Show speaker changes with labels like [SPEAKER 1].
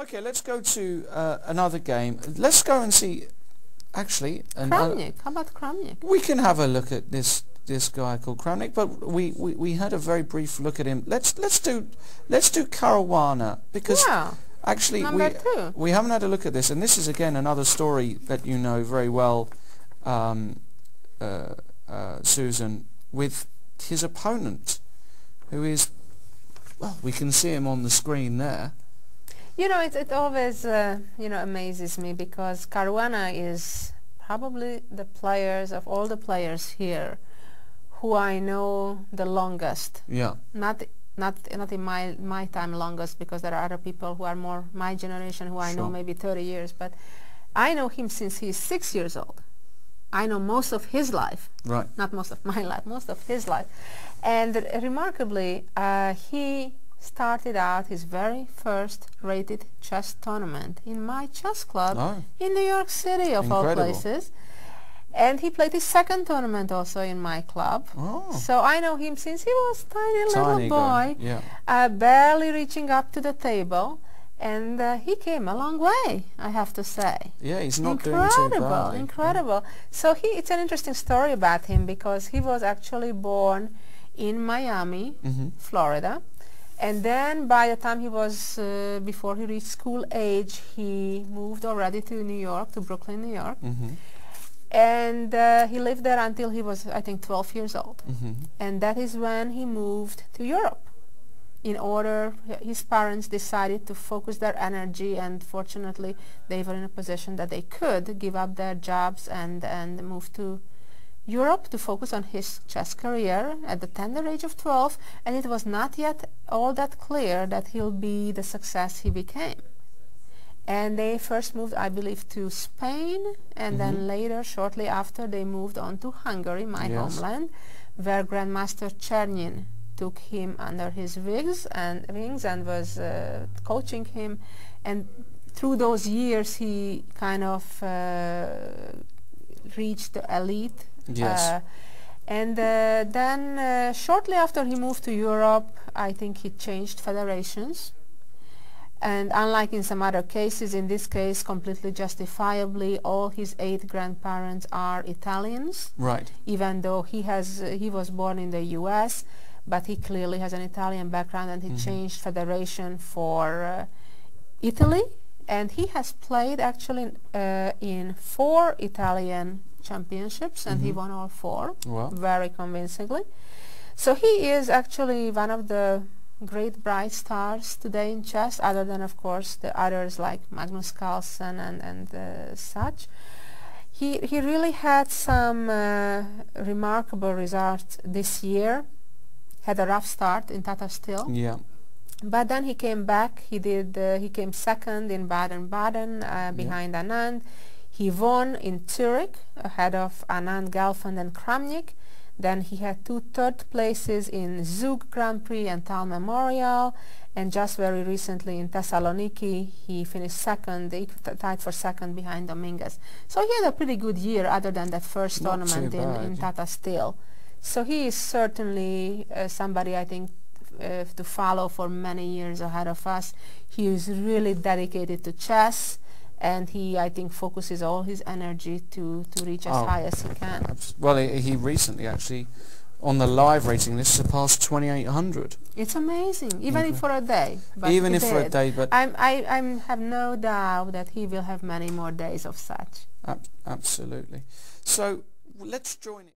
[SPEAKER 1] Okay, let's go to another game. Let's go and see, actually...
[SPEAKER 2] Kramnik. How about Kramnik?
[SPEAKER 1] We can have a look at this guy called Kramnik, but we had a very brief look at him. Let's do Caruana, because actually we haven't had a look at this, and this is again another story that you know very well, Susan, with his opponent, who is, well, we can see him on the screen there.
[SPEAKER 2] You know, it always amazes me, because Caruana is probably the players of all the players here who I know the longest.
[SPEAKER 1] Yeah.
[SPEAKER 2] Not in my time longest, because there are other people who are more my generation who I know maybe 30 years, but I know him since he's 6 years old. I know most of his life.
[SPEAKER 1] Right.
[SPEAKER 2] Not most of my life, most of his life. And remarkably, he started out his very first rated chess tournament in my chess club in New York City, of all places. And he played his second tournament also in my club. So I know him since he was tiny little boy, barely reaching up to the table. And he came a long way, I have to say.
[SPEAKER 1] Yeah, he's not doing too badly.
[SPEAKER 2] Incredible. So it's an interesting story about him, because he was actually born in Miami, Florida. And then by the time he was, before he reached school age, he moved already to New York, to Brooklyn, New York. And he lived there until he was, I think, 12 years old. And that is when he moved to Europe. In order, his parents decided to focus their energy, and fortunately they were in a position that they could give up their jobs and move to Europe to focus on his chess career at the tender age of 12, and it was not yet all that clear that he'll be the success he became. And they first moved, I believe, to Spain, and then later, shortly after, they moved on to Hungary, my homeland, where Grandmaster Czernin took him under his wings and was coaching him, and through those years he kind of reached the elite. And then shortly after he moved to Europe, I think he changed federations. And unlike in some other cases, in this case, completely justifiably, all his 8 grandparents are Italians.
[SPEAKER 1] Right.
[SPEAKER 2] Even though he was born in the U.S., but he clearly has an Italian background, and he changed federation for Italy. And he has played actually in 4 Italian championships, and he won all 4 very convincingly. So he is actually one of the great bright stars today in chess, other than, of course, the others like Magnus, Carlsen, and such. He really had some remarkable results this year. Had a rough start in Tata Steel.
[SPEAKER 1] Yeah.
[SPEAKER 2] But then he came back. He came second in Baden-Baden behind Anand. He won in Zurich ahead of Anand, Gelfand, and Kramnik. Then he had 2 third places in Zug Grand Prix and Tal Memorial. And just very recently in Thessaloniki, he finished second, tied for second behind Dominguez. So he had a pretty good year, other than that first tournament in Tata Steel. So he is certainly somebody, I think, to follow for many years ahead of us. He is really dedicated to chess, and he, I think, focuses all his energy to reach as high as he can.
[SPEAKER 1] Well, he recently actually, on the live rating list, surpassed 2,800.
[SPEAKER 2] It's amazing, even if for a day. But
[SPEAKER 1] even if for a day, but
[SPEAKER 2] I have no doubt that he will have many more days of such.
[SPEAKER 1] Absolutely. So let's join it.